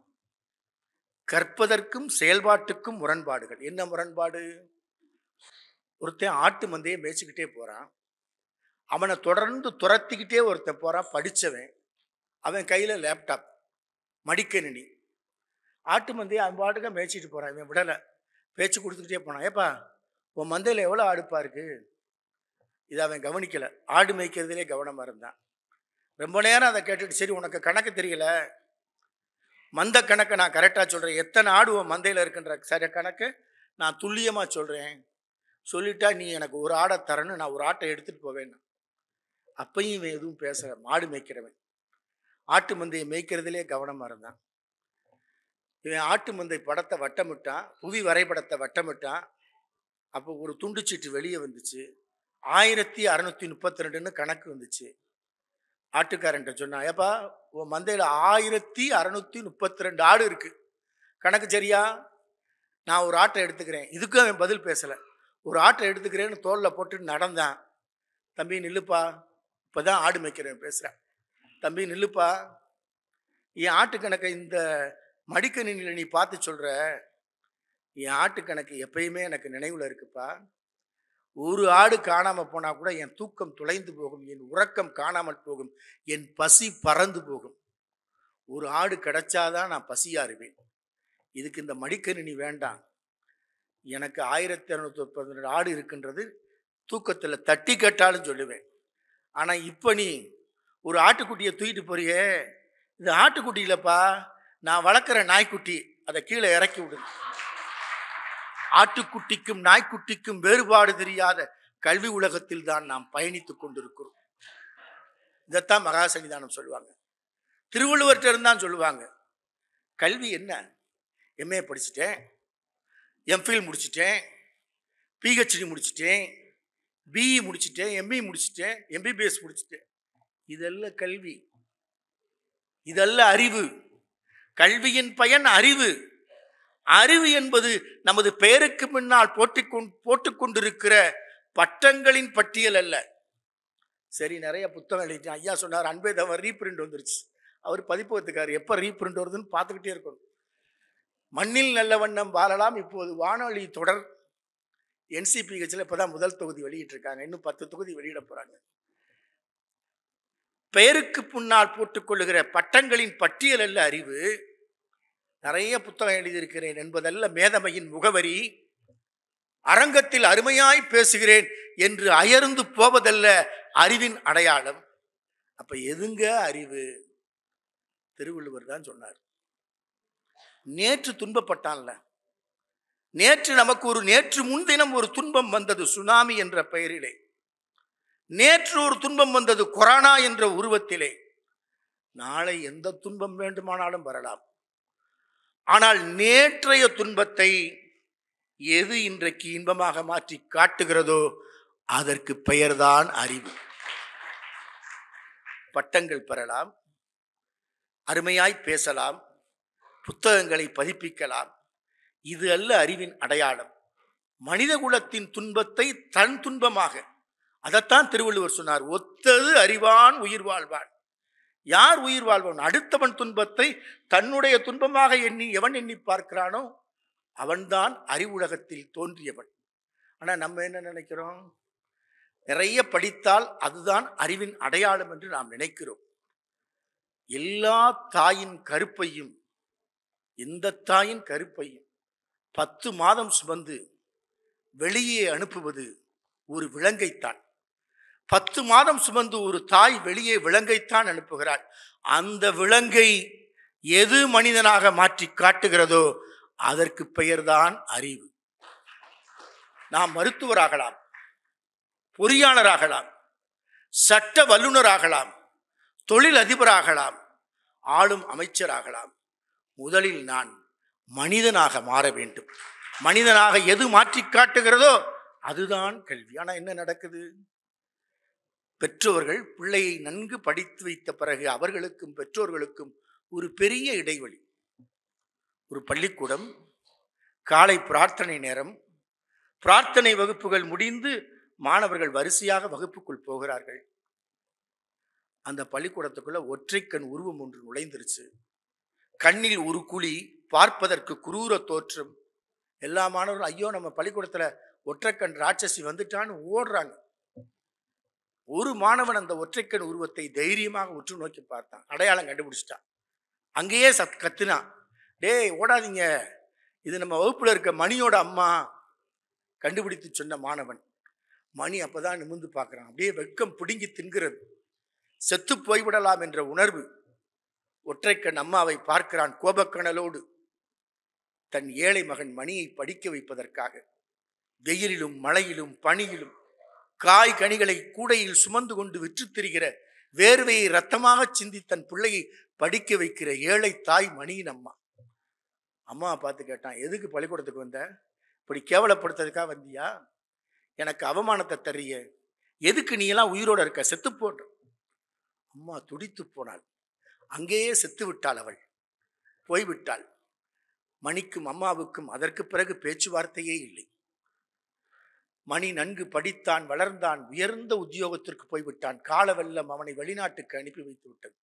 [SPEAKER 1] கற்பதற்கும் செயல்பாட்டுக்கும் முரண்பாடுகள். என்ன முரண்பாடு? ஒருத்தன் ஆட்டு மந்தையை மேய்ச்சிக்கிட்டே போறான். அவனை தொடர்ந்து துரத்திக்கிட்டே ஒருத்தன் போறான், படித்தவன். அவன் கையில் லேப்டாப், மடிக்கணினி. ஆட்டு மந்தையை அவன் பாட்டுக்க மேய்ச்சிட்டு போறான். இவன் விடலை, பேச்சு கொடுத்துக்கிட்டே போனான். ஏப்பா, உன் மந்தையில் எவ்வளோ ஆடுப்பா இருக்கு? இதை அவன் கவனிக்கலை. ஆடு மேய்க்கிறதுலே கவனமாக இருந்தான். ரொம்ப நேரம் அதை கேட்டுட்டு, சரி உனக்கு கணக்கு தெரியல, மந்த கணக்கை நான் கரெக்டாக சொல்கிறேன், எத்தனை ஆடு உன் மந்தையில் இருக்குன்ற சரி கணக்கு நான் துல்லியமாக சொல்கிறேன், சொல்லிட்டா நீ எனக்கு ஒரு ஆடை தரணும், நான் ஒரு ஆட்டை எடுத்துகிட்டு போவேன். அப்பையும் இவன் எதுவும் பேசல. மாடு மேய்க்கிறவன் ஆட்டு மந்தையை மேய்க்கிறதுலே கவனமாக இருந்தான். இவன் ஆட்டு மந்தை படத்தை வட்டமிட்டான், புவி வரைபடத்தை வட்டமிட்டான். அப்போ ஒரு துண்டுச்சீட்டு வெளியே வந்துச்சு. 1632 கணக்கு வந்துச்சு. ஆட்டுக்காரன்ட்ட சொன்னான், ஏப்பா உன் மந்தையில் 1632 ஆடு இருக்கு, கணக்கு சரியா? நான் ஒரு ஆட்டை எடுத்துக்கிறேன். இதுக்கும் அவன் பதில் பேசலை. ஒரு ஆட்டை எடுத்துக்கிறேன்னு தோளில் போட்டு நடந்தான். தம்பி நில்லுப்பா, இப்போதான் ஆடு மேய்க்கிறேன் பேசுகிறேன். தம்பி நில்லுப்பா, என் ஆட்டு கணக்கை இந்த மடிக்கணினியில் நீ பார்த்து சொல்கிற, என் ஆட்டு கணக்கு எப்பயுமே எனக்கு நினைவில் இருக்குப்பா. ஒரு ஆடு காணாமல் போனால் கூட என் தூக்கம் துளைந்து போகும், என் உறக்கம் காணாமல் போகும், என் பசி பறந்து போகும். ஒரு ஆடு கிடைச்சாதான் நான் பசியாறுவேன். இதுக்கு இந்த மடிக்கணினி வேண்டாம். எனக்கு 1632 ஆடு இருக்குன்றது தூக்கத்தில் தட்டி கேட்டாலும் சொல்லுவேன். ஆனால் இப்போ நீ ஒரு ஆட்டுக்குட்டியை தூக்கிட்டு போறியே, இது ஆட்டுக்குட்டி இல்லைப்பா, நான் வளர்க்குற நாய்க்குட்டி, அதை கீழே இறக்கி விடுங்க. ஆட்டுக்குட்டிக்கும் நாய்க்குட்டிக்கும் வேறுபாடு தெரியாத கல்வி உலகத்தில் தான் நாம் பயணித்துக் கொண்டிருக்கிறோம். இதைத்தான் மகா சன்னிதானம் சொல்லுவாங்க. திருவள்ளுவர்கிட்ட இருந்தான் சொல்லுவாங்க. கல்வி என்ன? எம்ஏ படிச்சுட்டேன், எம்ஃபில் முடிச்சுட்டேன், பிஹெச்டி முடிச்சுட்டேன், பிஇ முடிச்சுட்டேன், எம்இ முடிச்சுட்டேன், எம்பிபிஎஸ் முடிச்சுட்டேன். இதெல்லாம் கல்வி, இதெல்லாம் அறிவு. கல்வியின் பயன் அறிவு. அறிவு என்பது நமது பெயருக்கு முன்னால் போட்டுக்கொண்டிருக்கிற பட்டங்களின் பட்டியல் அல்ல. சரி, நிறைய புத்தகம் எழுதிட்டேன். ஐயா சொன்னார், அன்பே தவிர ரீபிரிண்ட் வந்துருச்சு. அவர் பதிப்பகத்துக்கார், எப்போ ரீபிரிண்ட் வருதுன்னு பார்த்துக்கிட்டே இருக்கணும். மண்ணில் நல்ல வண்ணம் வாழலாம் இப்போது வானொலி தொடர் NCPHல இப்போதான் முதல் தொகுதி வெளியிட்டு இருக்காங்க. இன்னும் 10 தொகுதி வெளியிட போறாங்க. பெயருக்கு முன்னால் போட்டுக்கொள்ளுகிற பட்டங்களின் பட்டியல் அல்ல அறிவு. நிறைய புத்தகம் எழுதியிருக்கிறேன் என்பதல்ல மேதமையின் முகவரி. அரங்கத்தில் அருமையாய் பேசுகிறேன் என்று அயர்ந்து போவதல்ல அறிவின் அடையாளம். அப்ப எதுங்க அறிவு? திருவள்ளுவர் தான் சொன்னார். நேற்று துன்பப்பட்டான்ல, நேற்று நமக்கு நேற்று முன்தினம் ஒரு துன்பம் வந்தது சுனாமி என்ற பெயரிலே. நேற்று ஒரு துன்பம் வந்தது கொரோனா என்ற உருவத்திலே. நாளை எந்த துன்பம் வேண்டுமானாலும் வரலாம். ஆனால் நேற்றைய துன்பத்தை எது இன்றைக்கு இன்பமாக மாற்றி காட்டுகிறதோ அதற்கு பெயர்தான் அறிவு. பட்டங்கள் பெறலாம், அருமையாய் பேசலாம், புத்தகங்களை பதிப்பிக்கலாம். இது அல்ல அறிவின் அடையாளம். மனித குலத்தின் துன்பத்தை தன் துன்பமாக, அதைத்தான் திருவள்ளுவர் சொன்னார், ஒத்தது அறிவான் உயிர் வாழ்வான். யார் உயிர் வாழ்வான்? அடுத்தவன் துன்பத்தை தன்னுடைய துன்பமாக எவன் எண்ணி பார்க்கிறானோ அவன்தான் அறிவுலகத்தில் தோன்றியவன். ஆனா நம்ம என்ன நினைக்கிறோம்? நிறைய படித்தால் அதுதான் அறிவின் அடையாளம் என்று நாம் நினைக்கிறோம். எல்லா தாயின் கருப்பையும், எந்த தாயின் கருப்பையும் 10 மாதம் சுமந்து வெளியே அனுப்புவது ஒரு விலங்கைத்தான். 10 மாதம் சுமந்து ஒரு தாய் வெளியே விலங்கைத்தான் அனுப்புகிறாள். அந்த விலங்கை எது மனிதனாக மாற்றி காட்டுகிறதோ அதற்கு பெயர்தான் அறிவு. நாம் மருத்துவராகலாம், பொறியாளராகலாம், சட்ட வல்லுநராகலாம், தொழில் அதிபராகலாம், ஆளும் அமைச்சராகலாம். முதலில் நான் மனிதனாக மாற வேண்டும். மனிதனாக எது மாற்றி காட்டுகிறதோ அதுதான் கல்வி. ஆனா என்ன நடக்குது? பெற்றோர்கள் பிள்ளையை நன்கு படித்து வைத்த பிறகு அவர்களுக்கும் பெற்றோர்களுக்கும் ஒரு பெரிய இடைவெளி. ஒரு பள்ளிக்கூடம், காலை பிரார்த்தனை நேரம், பிரார்த்தனை வகுப்புகள் முடிந்து மாணவர்கள் வரிசையாக வகுப்புக்குள் போகிறார்கள். அந்த பள்ளிக்கூடத்துக்குள்ள ஒற்றைக்கண் உருவம் ஒன்று நுழைந்துருச்சு. கண்ணில் ஒரு குழி, பார்ப்பதற்கு குரூர தோற்றம். எல்லா மாணவர்களும் ஐயோ நம்ம பள்ளிக்கூடத்துல ஒற்றைக்கண் ராட்சசி வந்துட்டான்னு ஓடுறாங்க. ஒரு மாணவன் அந்த ஒற்றைக்கண் உருவத்தை தைரியமாக உற்று நோக்கி பார்த்தான், அடையாளம் கண்டுபிடிச்சிட்டான். அங்கேயே கத்துனான், டேய் ஓடாதீங்க, இது நம்ம வகுப்புல இருக்க மணியோட அம்மா. கண்டுபிடித்து சொன்ன மாணவன். மணி அப்பதான் நிமிர்ந்து பார்க்கிறான். அப்படியே வெட்கம் பிடுங்கி தின்கிறது. செத்து போய்விடலாம் என்ற உணர்வு. ஒற்றைக்கண் அம்மாவை பார்க்கிறான் கோபக்கணலோடு. தன் ஏழை மகன் மணியை படிக்க வைப்பதற்காக வெயிலிலும் மழையிலும் பனியிலும் காய் கனிகளை கூடையில் சுமந்து கொண்டு விற்று திரிகிற, வேர்வையை ரத்தமாக சிந்தி தன் பிள்ளையை படிக்க வைக்கிற ஏழை தாய் மணியின் அம்மா. அம்மா பார்த்து கேட்டான், எதுக்கு பள்ளிக்கூடத்துக்கு வந்த? இப்படி கேவலப்படுத்துறதுக்காக வந்தியா? எனக்கு அவமானத்தை தர்றிய, எதுக்கு நீ எல்லாம் உயிரோட இருக்க? செத்து போன்ற. அம்மா துடித்து போனாள். அங்கேயே செத்து விட்டாள். அவள் போய்விட்டாள். மணிக்கும் அம்மாவுக்கும் அதற்கு பிறகு பேச்சுவார்த்தையே இல்லை. மணி நன்கு படித்தான், வளர்ந்தான், உயர்ந்த உத்தியோகத்திற்கு போய்விட்டான். கால வெள்ளம் அவனை வெளிநாட்டுக்கு அனுப்பி வைத்து விட்டது.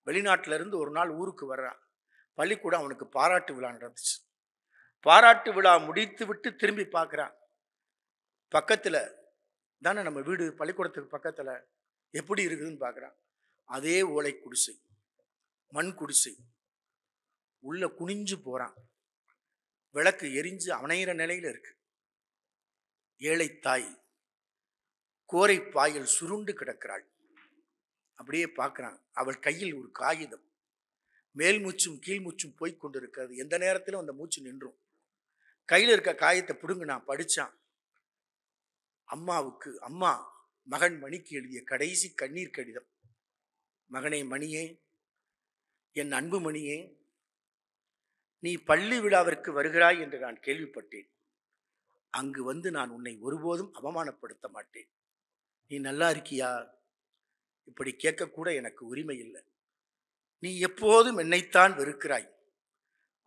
[SPEAKER 1] வெளிநாட்டிலிருந்து ஒரு நாள் ஊருக்கு வர்றான். பள்ளிக்கூடம் அவனுக்கு பாராட்டு விழா நடந்துச்சு. பாராட்டு விழா முடித்து விட்டு திரும்பி பார்க்கிறான். பக்கத்துல தானே நம்ம வீடு, பள்ளிக்கூடத்துக்கு பக்கத்துல எப்படி இருக்குதுன்னு பார்க்கிறான். அதே ஓலை குடிசை, மண் குடிசை. உள்ள குனிஞ்சு போறான். விளக்கு எரிஞ்சு அணையிற நிலையில இருக்கு. ஏழை தாய் கோரை பாயில் சுருண்டு கிடக்கிறாள். அப்படியே பார்க்கிறான். அவள் கையில் ஒரு காகிதம். மேல் மூச்சும் கீழ் மூச்சும் போய் கொண்டிருக்கிறது. எந்த நேரத்திலும் அந்த மூச்சு நின்றும். கையில் இருக்க காகிதத்தை பிடுங்கினா, படிச்சான். அம்மாவுக்கு, அம்மா மகன் மணிக்கு எழுதிய கடைசி கண்ணீர் கடிதம். மகனே மணியே, என் அன்பு மணியே, நீ பள்ளி விழாவிற்கு வருகிறாய் என்று நான் கேள்விப்பட்டேன். அங்கு வந்து நான் உன்னை ஒருபோதும் அவமானப்படுத்த மாட்டேன். நீ நல்லா இருக்கியா? இப்படி கேட்கக்கூட எனக்கு உரிமை இல்லை. நீ எப்போதும் என்னைத்தான் வெறுக்கிறாய்.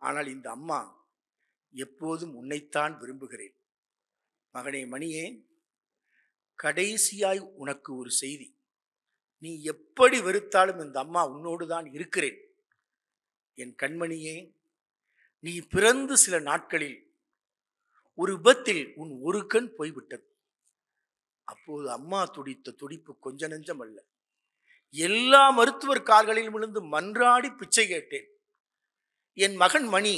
[SPEAKER 1] ஆனால் இந்த அம்மா எப்போதும் உன்னைத்தான் விரும்புகிறேன். மகனே மணியே, கடைசியாய் உனக்கு ஒரு செய்தி. நீ எப்படி வெறுத்தாலும் இந்த அம்மா உன்னோடு தான் இருக்கிறேன். என் கண்மணியே, நீ பிறந்து சில நாட்களில் ஒரு விபத்தில் உன் ஒரு கண் போய்விட்டது. அப்போது அம்மா துடித்த துடிப்பு கொஞ்ச நெஞ்சம் அல்ல. எல்லா மருத்துவர் கால்களில் விழுந்து மன்றாடி பிச்சை கேட்டேன். என் மகன் மணி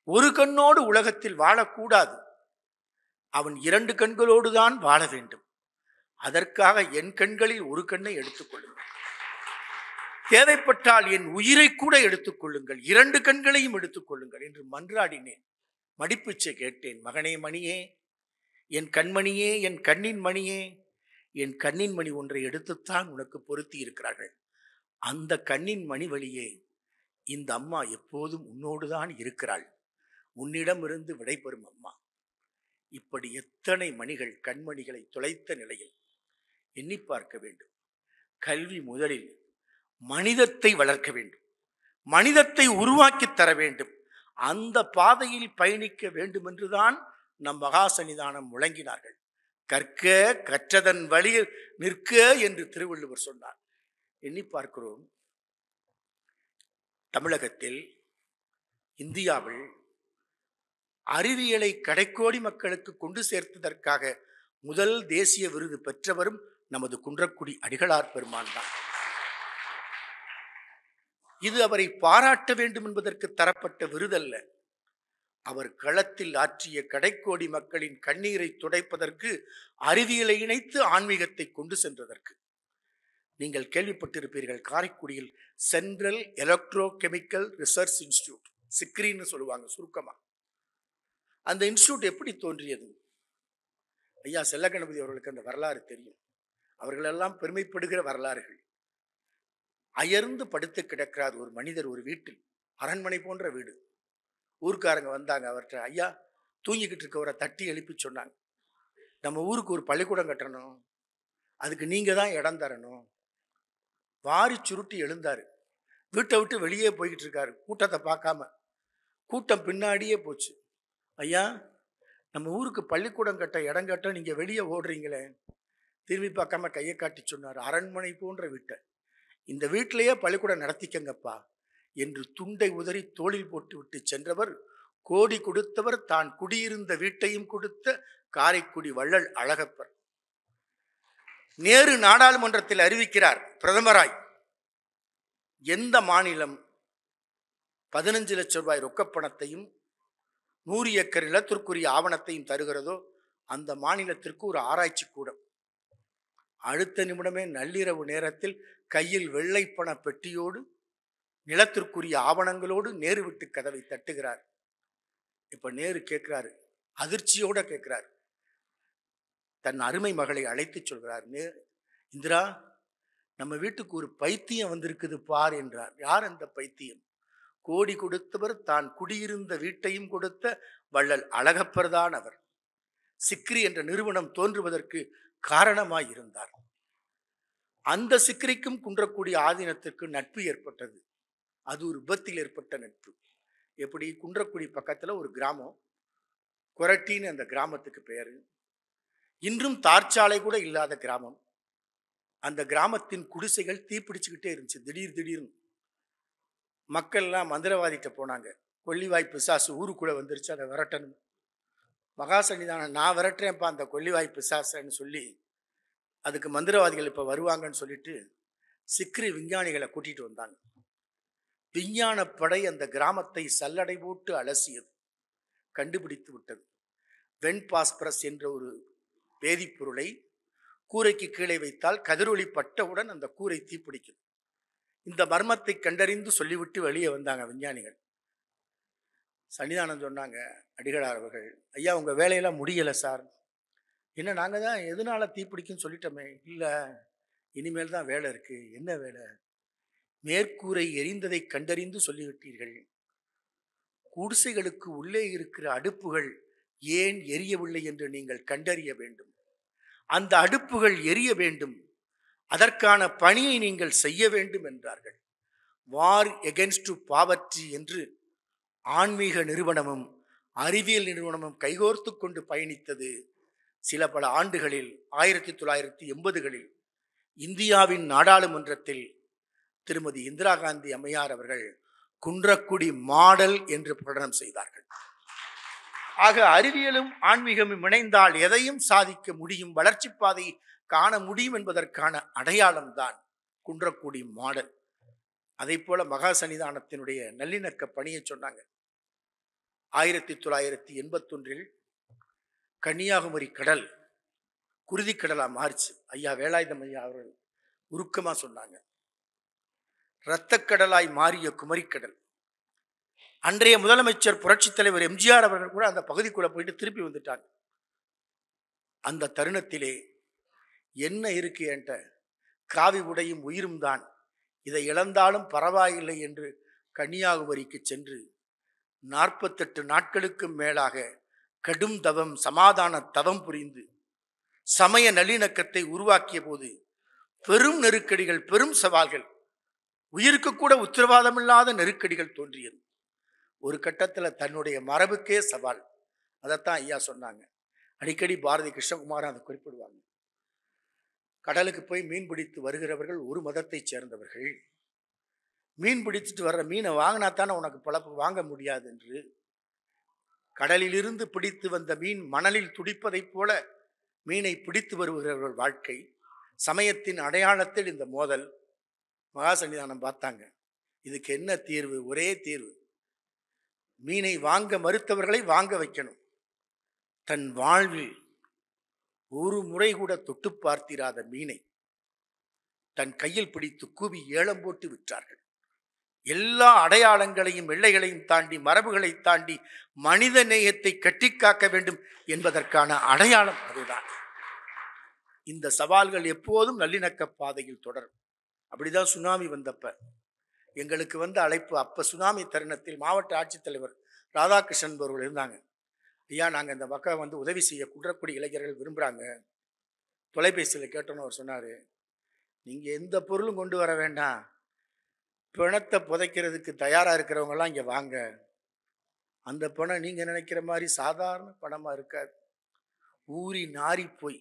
[SPEAKER 1] ஒரு கண்ணோடு உலகத்தில் வாழக்கூடாது. அவன் 2 கண்களோடு தான் வாழ வேண்டும். அதற்காக என் கண்களில் ஒரு கண்ணை எடுத்துக்கொள்ளுங்கள். தேவைப்பட்டால் என் உயிரை கூட எடுத்துக்கொள்ளுங்கள். 2 கண்களையும் எடுத்துக்கொள்ளுங்கள் என்று மன்றாடினேன். மடிப்பிச்சை கேட்டேன். மகனே மணியே, என் கண்மணியே, என் கண்ணின் மணியே, என் கண்ணின் மணி ஒன்றை எடுத்துத்தான் உனக்கு பொருத்தி இருக்கிறார்கள். அந்த கண்ணின் மணி வழியே இந்த அம்மா எப்போதும் உன்னோடுதான் இருக்கிறாள். உன்னிடமிருந்து விடைபெறும் அம்மா. இப்படி எத்தனை மணிகள் கண்மணிகளை தொலைத்த நிலையில் எண்ணி பார்க்க வேண்டும். கல்வி முதலில் மனிதத்தை வளர்க்க வேண்டும், மனிதத்தை உருவாக்கி தர வேண்டும். அந்த பாதையில் பயணிக்க வேண்டும் என்றுதான் நம் மகா சன்னிதானம் முழங்கினார்கள். கற்க கற்றதன் வழியில் நிற்க என்று திருவள்ளுவர் சொன்னார். எண்ணி பார்க்கிறோம், தமிழகத்தில், இந்தியாவில் அறிவியலை கடைக்கோடி மக்களுக்கு கொண்டு சேர்த்ததற்காக முதல் தேசிய விருது பெற்றவரும் நமது குன்றக்குடி அடிகளார் பெருமான் தான். இது அவரை பாராட்ட வேண்டும் என்பதற்கு தரப்பட்ட விருதல்ல. அவர் களத்தில் ஆற்றிய கடைக்கோடி மக்களின் கண்ணீரை துடைப்பதற்கு அறிவியலை இணைத்து ஆன்மீகத்தை கொண்டு சென்றதற்கு. நீங்கள் கேள்விப்பட்டிருப்பீர்கள், காரைக்குடியில் central electro chemical research institute, சிக்ரின்னு சொல்லுவாங்க சுருக்கமா. அந்த இன்ஸ்டிடியூட் எப்படி தோன்றியது? ஐயா செல்லகணபதி அவர்களுக்கு அந்த வரலாறு தெரியும். அவர்களெல்லாம் பெருமைப்படுகிற வரலாறுகள். அயர்ந்து படுத்து கிடக்கிறார் ஒரு மனிதர் ஒரு வீட்டில், அரண்மனை போன்ற வீடு. ஊர்க்காரங்க வந்தாங்க அவர்கிட்ட, ஐயா தூங்கிக்கிட்டு இருக்கவரை தட்டி எழுப்பி சொன்னாங்க, நம்ம ஊருக்கு ஒரு பள்ளிக்கூடம் கட்டணும், அதுக்கு நீங்க தான் இடம் தரணும். வாரி சுருட்டி எழுந்தாரு. வீட்டை விட்டு வெளியே போய்கிட்டு இருக்காரு, கூட்டத்தை பார்க்காம. கூட்டம் பின்னாடியே போச்சு. ஐயா நம்ம ஊருக்கு பள்ளிக்கூடம் கட்ட இடம் கட்ட நீங்க வெளியே ஓடுறீங்களே. திரும்பி பார்க்காம கையை காட்டி சொன்னார், அரண்மனை போன்ற வீட்டை இந்த வீட்டிலேயே பள்ளிக்கூடம் நடத்திக்கங்கப்பா என்று துண்டை உதறி தோளில் போட்டு விட்டு சென்றவர், கோடி கொடுத்தவர், தான் குடியிருந்த வீட்டையும் கொடுத்த காரைக்குடி வள்ளல் அழகப்பர். நேரு நாடாளுமன்றத்தில் அறிவிக்கிறார் பிரதமராய், எந்த மாநிலம் 15 லட்சம் ரூபாய் ரொக்கப்பணத்தையும் 100 ஏக்கர் நிலத்திற்குரிய ஆவணத்தையும் தருகிறதோ அந்த மாநிலத்திற்கு ஒரு ஆராய்ச்சி கூடம். அடுத்த நிமிடமே நள்ளிரவு நேரத்தில் கையில் வெள்ளைப்பண பெட்டியோடு நிலத்திற்குரிய ஆவணங்களோடு நேரு விட்டு கதவை தட்டுகிறார். இப்ப நேரு கேட்கிறாரு, அதிர்ச்சியோட கேட்கிறார். தன் அருமை மகளை அழைத்து சொல்கிறார், இந்திரா நம்ம வீட்டுக்கு ஒரு பைத்தியம் வந்திருக்குது பார் என்றார். யார் அந்த பைத்தியம்? கோடி கொடுத்தவர், தான் குடியிருந்த வீட்டையும் கொடுத்த வள்ளல் அழகப்பர் தான் அவர். சிக்ரி என்ற நிறுவனம் தோன்றுவதற்கு காரணமாய் இருந்தார். அந்த சிக்ரிக்கும் குன்றக்குடி ஆதீனத்திற்கு நட்பு ஏற்பட்டது. அது ஒரு விபத்தில் ஏற்பட்ட நட்பு. எப்படி? குன்றக்குடி பக்கத்துல ஒரு கிராமம், கொரட்டின்னு அந்த கிராமத்துக்கு பேரு. இன்றும் தார்ச்சாலை கூட இல்லாத கிராமம். அந்த கிராமத்தின் குடிசைகள் தீப்பிடிச்சுக்கிட்டே இருந்துச்சு. திடீர்னு மக்கள்லாம் மந்திரவாதிட்ட போனாங்க, கொள்ளிவாய் பிசாசு ஊருக்குள்ள வந்துருச்சு, அதை விரட்டணும். மகாசன்னிதானம், நான் விரட்டுறேன்ப்பா அந்த கொள்ளிவாய் பிசாசன்னு சொல்லி, அதுக்கு மந்திரவாதிகள் இப்ப வருவாங்கன்னு சொல்லிட்டு சிக்ரி விஞ்ஞானிகளை கூட்டிட்டு வந்தாங்க. விஞ்ஞான படை அந்த கிராமத்தை சல்லடை போட்டு அலசியது, கண்டுபிடித்து விட்டது. வெண்பாஸ்பரஸ் என்ற ஒரு வேதிப்பொருளை கூரைக்கு கீழே வைத்தால் கதிரொளி பட்டவுடன் அந்த கூரை தீப்பிடிக்குது. இந்த மர்மத்தை கண்டறிந்து சொல்லிவிட்டு வெளியே வந்தாங்க விஞ்ஞானிகள். சன்னிதானம் சொன்னாங்க, அடிகளார் அவர்கள், ஐயா உங்க வேலையெல்லாம் முடியலை சார். என்ன, நாங்க தான் எதனால தீப்பிடிக்குன்னு சொல்லிட்டோமே. இல்லை, இனிமேல் தான் வேலை இருக்கு. என்ன வேலை? மேற்கூரை எரிந்ததை கண்டறிந்து சொல்லிவிட்டீர்கள். குடிசைகளுக்கு உள்ளே இருக்கிற அடுப்புகள் ஏன் எரியவில்லை என்று நீங்கள் கண்டறிய வேண்டும். அந்த அடுப்புகள் எரிய வேண்டும், அதற்கான பணியை நீங்கள் செய்ய வேண்டும் என்றார்கள். வார் எகென்ஸ்ட் பாவர்ட்டி என்று ஆன்மீக நிறுவனமும் அறிவியல் நிறுவனமும் கைகோர்த்து கொண்டு பயணித்தது. சில பல ஆண்டுகளில் 1980களில் இந்தியாவின் நாடாளுமன்றத்தில் திருமதி இந்திரா காந்தி அம்மையார் அவர்கள் குன்றக்குடி மாடல் என்று பிரகடனம் செய்தார்கள். ஆக அறிவியலும் ஆன்மீகமும் இணைந்தால் எதையும் சாதிக்க முடியும், வளர்ச்சி பாதை காண முடியும் என்பதற்கான அடையாளம் தான் குன்றக்குடி மாடல். அதை போல மகா சன்னிதானத்தினுடைய நல்லிணக்க பணியை சொன்னாங்க. 1981 கன்னியாகுமரி கடல் குருதிக்கடலா மாறிச்சு. ஐயா வேலாயுதம் ஐயா அவர்கள் உருக்கமா சொன்னாங்க, இரத்தக்கடலாய் மாறிய குமரிக்கடல். அன்றைய முதலமைச்சர் புரட்சித் தலைவர் எம்ஜிஆர் அவர்கள் கூட அந்த பகுதிக்குள்ள போயிட்டு திருப்பி வந்துட்டாங்க. அந்த தருணத்திலே என்ன இருக்கு என்கிட்ட, காவி உடையும் உயிரும் தான், இதை இழந்தாலும் பரவாயில்லை என்று கன்னியாகுமரிக்கு சென்று 48 நாட்களுக்கு மேலாக கடும் தவம், சமாதான தவம் புரிந்து சமய நல்லிணக்கத்தை உருவாக்கிய போது பெரும் நெருக்கடிகள், பெரும் சவால்கள், உயிருக்கு கூட உத்தரவாதமில்லாத நெருக்கடிகள் தோன்றியது. ஒரு கட்டத்தில் தன்னுடைய மரபுக்கே சவால். அதைத்தான் ஐயா சொன்னாங்க, அடிக்கடி பாரதி கிருஷ்ணகுமார் அதை குறிப்பிடுவாங்க. கடலுக்கு போய் மீன் பிடித்து வருகிறவர்கள் ஒரு மதத்தைச் சேர்ந்தவர்கள். மீன் பிடிச்சிட்டு வர்ற மீனை வாங்கினா தானே உனக்கு பழப்பு வாங்க முடியாது என்று. கடலிலிருந்து பிடித்து வந்த மீன் மணலில் துடிப்பதைப் போல மீனை பிடித்து வருகிறவர்கள் வாழ்க்கை. சமயத்தின் அடையாளத்தில் இந்த மோதல். மகா சன்னிதானம் பார்த்தாங்க, இதுக்கு என்ன தீர்வு? ஒரே தீர்வு, மீனை வாங்க மறுத்தவர்களை வாங்க வைக்கணும். தன் வாழ்வில் ஒரு முறை கூட தொட்டு பார்த்திராத மீனை தன் கையில் பிடித்து கூவி ஏலம் போட்டு விற்றார்கள். எல்லா அடையாளங்களையும் எல்லைகளையும் தாண்டி மரபுகளை தாண்டி மனித நேயத்தை கட்டி காக்க வேண்டும் என்பதற்கான அடையாளம் அதுதான். இந்த சவால்கள் எப்போதும் நல்லிணக்க பாதையில் தொடரும். அப்படிதான் சுனாமி வந்தப்ப எங்களுக்கு வந்த அழைப்பு, அப்ப சுனாமி தருணத்தில் மாவட்ட ஆட்சித்தலைவர் ராதாகிருஷ்ணன் அவர்கள் இருந்தாங்க. ஐயா, நாங்கள் இந்த பக்கம் உதவி செய்ய குன்றக்குடி இளைஞர்கள் விரும்புகிறாங்க. தொலைபேசியில் கேட்டோன்னு அவர் சொன்னார், நீங்கள் எந்த பொருளும் கொண்டு வர வேண்டாம், பிணத்தை புதைக்கிறதுக்கு தயாராக இருக்கிறவங்கலாம் இங்கே வாங்க. அந்த பணம் நீங்கள் நினைக்கிற மாதிரி சாதாரண பணமாக இருக்காது. ஊறி நாரி போய்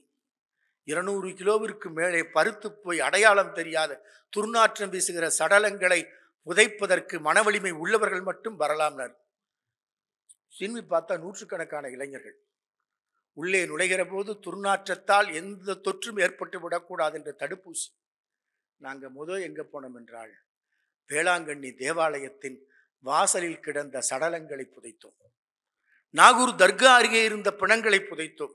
[SPEAKER 1] 200 கிலோவிற்கு மேலே பருத்து போய் அடையாளம் தெரியாத துர்நாற்றம் வீசுகிற சடலங்களை புதைப்பதற்கு மனவலிமை உள்ளவர்கள் மட்டும் வரலாம்னார். சின்வி பார்த்தா நூற்றுக்கணக்கான இளைஞர்கள் உள்ளே நுழைகிற போது துர்நாற்றத்தால் எந்த தொற்றும் ஏற்பட்டு விடக்கூடாது என்ற தடுப்பூசி. நாங்கள் எங்கே போனோம் என்றால் வேளாங்கண்ணி தேவாலயத்தின் வாசலில் கிடந்த சடலங்களை புதைத்தோம். நாகூர் தர்கா அருகே இருந்த பிணங்களை புதைத்தோம்.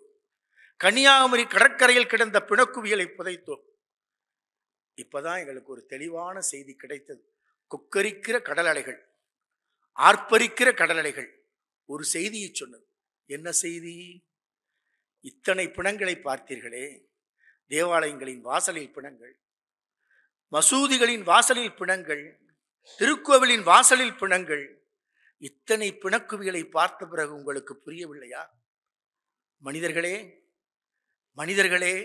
[SPEAKER 1] கன்னியாகுமரி கடற்கரையில் கிடந்த பிணக்குவியலை புதைத்தோம். இப்பதான் எங்களுக்கு ஒரு தெளிவான செய்தி கிடைத்தது. கொக்கரிக்கிற கடல் அலைகள், ஆர்ப்பரிக்கிற கடல் அலைகள் ஒரு செய்தியை சொன்னது. என்ன செய்தி? இத்தனை பிணங்களை பார்த்தீர்களே, தேவாலயங்களின் வாசலில் பிணங்கள், மசூதிகளின் வாசலில் பிணங்கள், திருக்கோவிலின் வாசலில் பிணங்கள், இத்தனை பிணக்குவிகளை பார்த்த பிறகு உங்களுக்கு புரியவில்லையா? மனிதர்களே மனிதர்களே,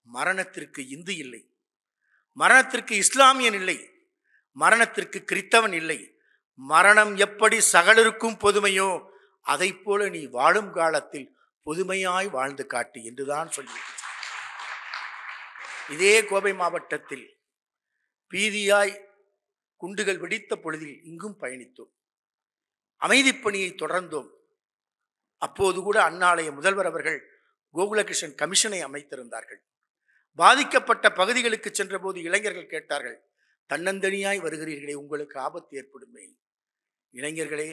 [SPEAKER 1] மரணத்திற்கு இந்து இல்லை, மரணத்திற்கு இஸ்லாமியன் இல்லை, மரணத்திற்கு கிறித்தவன் இல்லை. மரணம் எப்படி சகலருக்கும் பொதுமையோ அதை போல நீ வாழும் காலத்தில் பொதுமையாய் வாழ்ந்து காட்டு என்றுதான் சொல்லி இதே கோவை மாவட்டத்தில் பீதியாய் குண்டுகள் வெடித்த பொழுதில் இங்கும் பயணித்தோம். அமைதிப்பணியை தொடர்ந்தோம். அப்போது கூட அன்னாளைய முதல்வர் அவர்கள் கோகுலகிருஷ்ணன் கமிஷனை அமைத்திருந்தார்கள். பாதிக்கப்பட்ட பகுதிகளுக்கு சென்ற போது இளைஞர்கள் கேட்டார்கள், தன்னந்தனியாய் வருகிறீர்களே, உங்களுக்கு ஆபத்து ஏற்படுமே. இளைஞர்களே,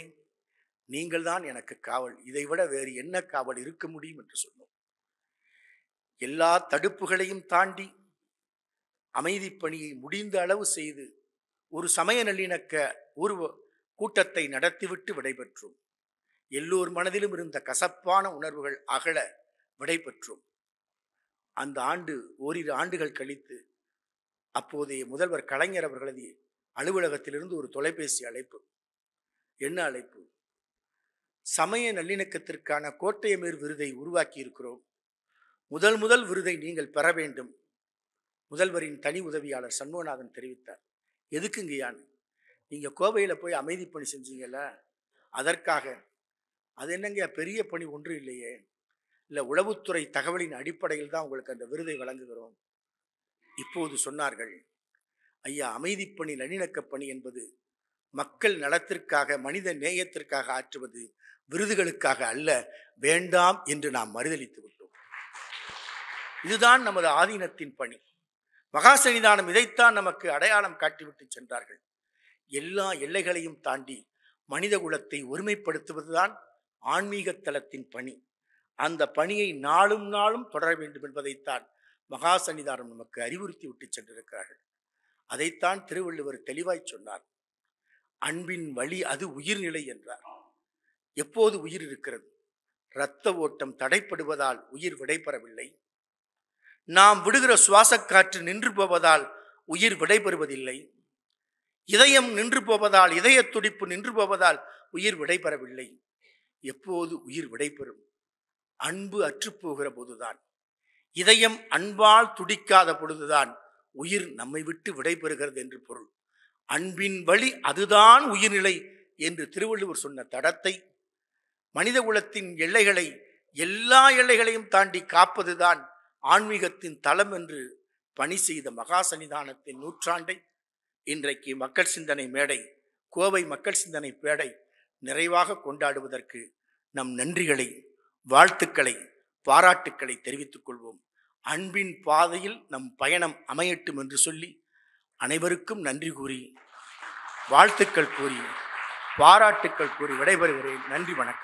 [SPEAKER 1] நீங்கள் தான் எனக்கு காவல், இதைவிட வேறு என்ன காவல் இருக்க முடியும் என்று சொன்னோம். எல்லா தடுப்புகளையும் தாண்டி அமைதி பணியை முடிந்த அளவு செய்து ஒரு சமய நல்லிணக்க ஒரு கூட்டத்தை நடத்திவிட்டு விடைபெற்றோம். எல்லோர் மனதிலும் இருந்த கசப்பான உணர்வுகள் அகல விடைபெற்றோம். அந்த ஆண்டு ஓரிரு ஆண்டுகள் கழித்து அப்போதைய முதல்வர் கலைஞர் அவர்களது அலுவலகத்திலிருந்து ஒரு தொலைபேசி அழைப்பு. என்ன அழைப்பு? சமய நல்லிணக்கத்திற்கான கோட்டையமேர் விருதை உருவாக்கி இருக்கிறோம், முதல் விருதை நீங்கள் பெற வேண்டும். முதல்வரின் தனி உதவியாளர் சண்முகநாதன் தெரிவித்தார். எதுக்குங்கயான்னு? நீங்க கோவையில் போய் அமைதி பணி செஞ்சீங்கல்ல, அதற்காக. அது என்னங்க பெரிய பணி ஒன்று இல்லையே, இல்லை உளவுத்துறை தகவலின் அடிப்படையில் தான் உங்களுக்கு அந்த விருதை வழங்குகிறோம். இப்போது சொன்னார்கள், ஐயா, அமைதிப்பணி நல்லிணக்க பணி என்பது மக்கள் நலத்திற்காக மனித நேயத்திற்காக ஆற்றுவது, விருதுகளுக்காக அல்ல, வேண்டாம் என்று நாம் மறுதளித்து விட்டோம். இதுதான் நமது ஆதீனத்தின் பணி. மகா சன்னிதானம் இதைத்தான் நமக்கு அடையாளம் காட்டிவிட்டு சென்றார்கள். எல்லா எல்லைகளையும் தாண்டி மனித குலத்தை ஒருமைப்படுத்துவதுதான் ஆன்மீக தலத்தின் பணி. அந்த பணியை நாளும் நாளும் தொடர வேண்டும் என்பதைத்தான் மகா சன்னிதானம் நமக்கு அறிவுறுத்தி விட்டு சென்றிருக்கிறார்கள். அதைத்தான் திருவள்ளுவர் தெளிவாய் சொன்னார். அன்பின் வழி அது உயிர்நிலை என்றார். எப்போது உயிர் இருக்கிறது? இரத்த ஓட்டம் தடைப்படுவதால் உயிர் விடைபெறவில்லை. நாம் விடுகிற சுவாசக்காற்று நின்று போவதால் உயிர் விடைபெறுவதில்லை. இதயம் நின்று போவதால், இதய துடிப்பு நின்று போவதால் உயிர் விடைபெறவில்லை. எப்போது உயிர் விடைபெறும்? அன்பு அற்றுப்போகிற போதுதான். இதயம் அன்பால் துடிக்காத பொழுதுதான் உயிர் நம்மை விட்டு விடைபெறுகிறது என்று பொருள். அன்பின் வழி அதுதான் உயிர்நிலை என்று திருவள்ளுவர் சொன்ன தடத்தை, மனித குலத்தின் எல்லைகளை எல்லா எல்லைகளையும் தாண்டி காப்பதுதான் ஆன்மீகத்தின் தலம் என்று பணி செய்த மகா சன்னிதானத்தின் நூற்றாண்டை இன்றைக்கு மக்கள் சிந்தனை மேடை, கோவை மக்கள் சிந்தனை மேடை நிறைவாக கொண்டாடுவதற்கு நம் நன்றிகளை, வாழ்த்துக்களை, பாராட்டுக்களை தெரிவித்துக் கொள்வோம். அன்பின் பாதையில் நம் பயணம் அமையட்டும் என்று சொல்லி அனைவருக்கும் நன்றி கூறி, வாழ்த்துக்கள் கூறி, பாராட்டுக்கள் கூறி விடைபெறுகிறேன். நன்றி, வணக்கம்.